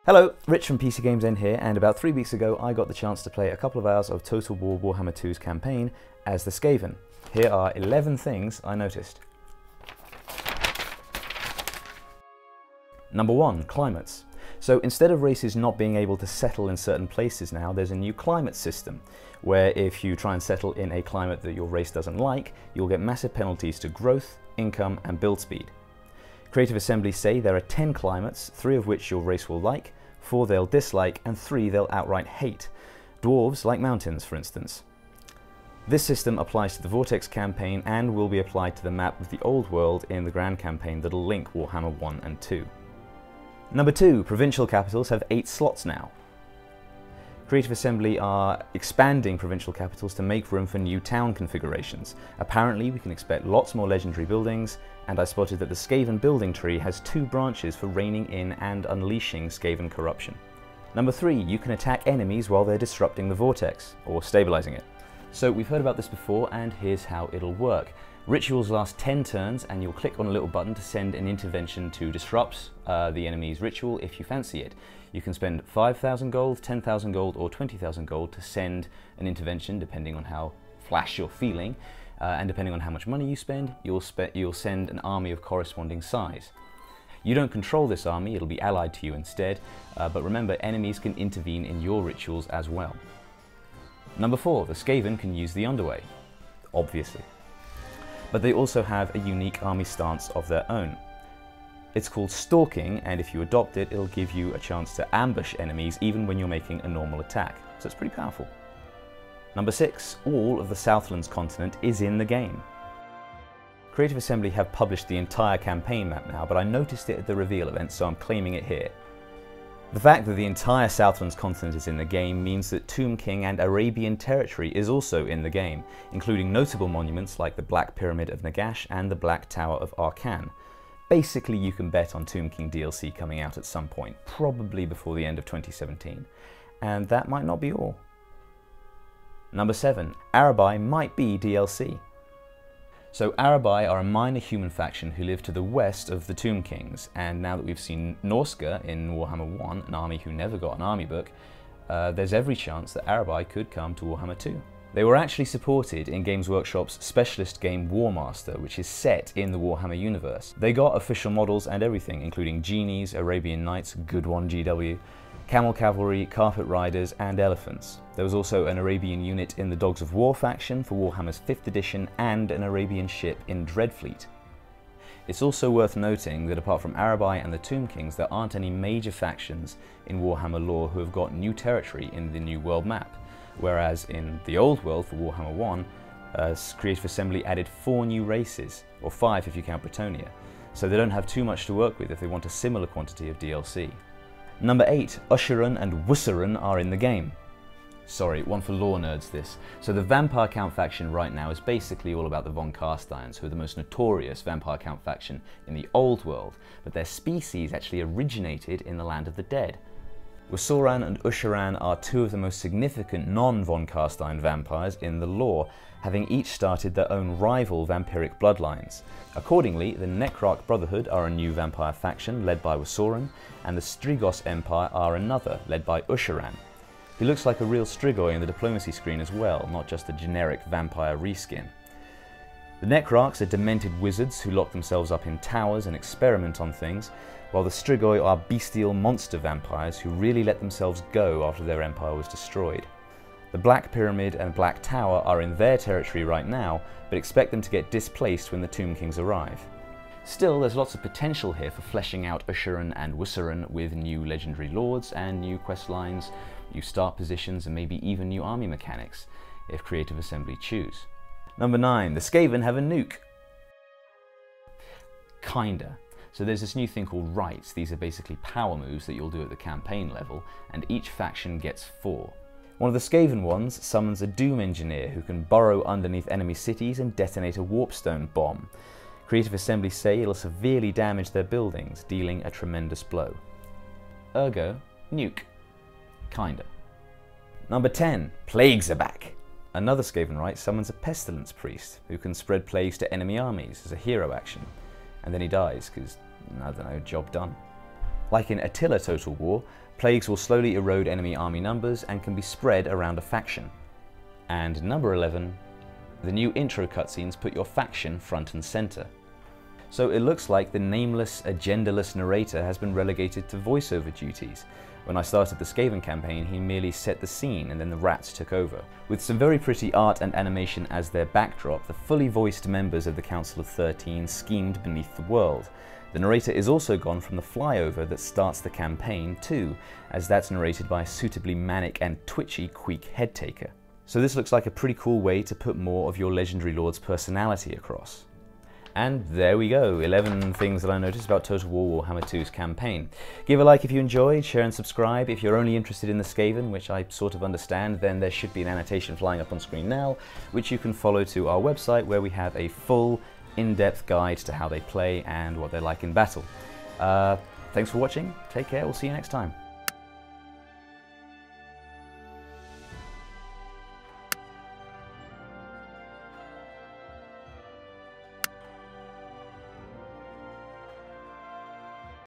Hello, Rich from PCGamesN here, and about 3 weeks ago I got the chance to play a couple of hours of Total War Warhammer 2's campaign as the Skaven. Here are 11 things I noticed. Number 1, climates. So instead of races not being able to settle in certain places now, there's a new climate system, where if you try and settle in a climate that your race doesn't like, you'll get massive penalties to growth, income, and build speed. Creative Assembly say there are 10 climates, 3 of which your race will like, 4 they'll dislike, and 3 they'll outright hate. Dwarves like mountains, for instance. This system applies to the VORTEX campaign and will be applied to the map of the Old World in the Grand Campaign that'll link Warhammer 1 and 2. Number 2, provincial capitals have 8 slots now. Creative Assembly are expanding provincial capitals to make room for new town configurations. Apparently we can expect lots more legendary buildings, and I spotted that the Skaven building tree has 2 branches for reining in and unleashing Skaven corruption. Number 3, you can attack enemies while they're disrupting the vortex, or stabilizing it. So we've heard about this before, and here's how it'll work. Rituals last 10 turns, and you'll click on a little button to send an intervention to disrupt the enemy's ritual if you fancy it. You can spend 5,000 gold, 10,000 gold, or 20,000 gold to send an intervention, depending on how flash you're feeling, and depending on how much money you spend, you'll send an army of corresponding size. You don't control this army, it'll be allied to you instead, but remember, enemies can intervene in your rituals as well. Number 4, the Skaven can use the underway, obviously. But they also have a unique army stance of their own. It's called stalking, and if you adopt it, it'll give you a chance to ambush enemies even when you're making a normal attack, so it's pretty powerful. Number 6, all of the Southlands continent is in the game. Creative Assembly have published the entire campaign map now, but I noticed it at the reveal event, so I'm claiming it here. The fact that the entire Southlands continent is in the game means that Tomb King and Arabian territory is also in the game, including notable monuments like the Black Pyramid of Nagash and the Black Tower of Arkan. Basically, you can bet on Tomb King DLC coming out at some point, probably before the end of 2017. And that might not be all. Number 7, ARABY might be DLC. So ARABY are a minor human faction who live to the west of the Tomb Kings, and now that we've seen Norska in Warhammer 1, an army who never got an army book, there's every chance that ARABY could come to Warhammer 2. They were actually supported in Games Workshop's specialist game Warmaster, which is set in the Warhammer universe. They got official models and everything, including genies, Arabian Knights, good one GW, camel cavalry, carpet riders, and elephants. There was also an Arabian unit in the Dogs of War faction for Warhammer's 5th edition and an Arabian ship in Dreadfleet. It's also worth noting that apart from ARABY and the Tomb Kings, there aren't any major factions in Warhammer lore who have got new territory in the New World map, whereas in the Old World for Warhammer 1, Creative Assembly added 4 new races, or 5 if you count Bretonnia, so they don't have too much to work with if they want a similar quantity of DLC. Number 8, Usheran and Wusseran are in the game. Sorry, one for lore nerds this. So the Vampire Count faction right now is basically all about the Von Carsteins, who are the most notorious Vampire Count faction in the Old World, but their species actually originated in the Land of the Dead. Wusseran and Usheran are 2 of the most significant non-Von Carstein vampires in the lore, having each started their own rival vampiric bloodlines. Accordingly, the Necrarch Brotherhood are a new vampire faction led by Wusseran, and the Strigos Empire are another, led by Usheran. He looks like a real Strigoi in the diplomacy screen as well, not just a generic vampire reskin. The Necrarchs are demented wizards who lock themselves up in towers and experiment on things, while the Strigoi are bestial monster vampires who really let themselves go after their empire was destroyed. The Black Pyramid and Black Tower are in their territory right now, but expect them to get displaced when the Tomb Kings arrive. Still, there's lots of potential here for fleshing out Usheran and Wusseran with new legendary lords and new quest lines, new start positions, and maybe even new army mechanics, if Creative Assembly choose. Number 9, the Skaven have a nuke. Kinda. So there's this new thing called rights. These are basically power moves that you'll do at the campaign level, and each faction gets 4. One of the Skaven ones summons a Doom Engineer who can burrow underneath enemy cities and detonate a Warpstone bomb. Creative Assembly say it'll severely damage their buildings, dealing a tremendous blow. Ergo, nuke. Kinda. Number 10, plagues are back. Another Skaven right summons a Pestilence Priest who can spread plagues to enemy armies as a hero action, and then he dies because, I don't know, job done. Like in Attila Total War, Plagues will slowly erode enemy army numbers and can be spread around a faction. And number 11, the new intro cutscenes put your faction front and center. So it looks like the nameless, agendaless narrator has been relegated to voiceover duties. When I started the Skaven campaign, he merely set the scene and then the rats took over. With some very pretty art and animation as their backdrop, the fully voiced members of the Council of 13 schemed beneath the world. The narrator is also gone from the flyover that starts the campaign too, as that's narrated by a suitably manic and twitchy Queek headtaker. So this looks like a pretty cool way to put more of your Legendary Lord's personality across. And there we go, 11 things that I noticed about Total War Warhammer 2's campaign. Give a like if you enjoyed, share and subscribe. If you're only interested in the Skaven, which I sort of understand, then there should be an annotation flying up on screen now, which you can follow to our website where we have a full, in-depth guide to how they play and what they're like in battle. Thanks for watching, take care, we'll see you next time.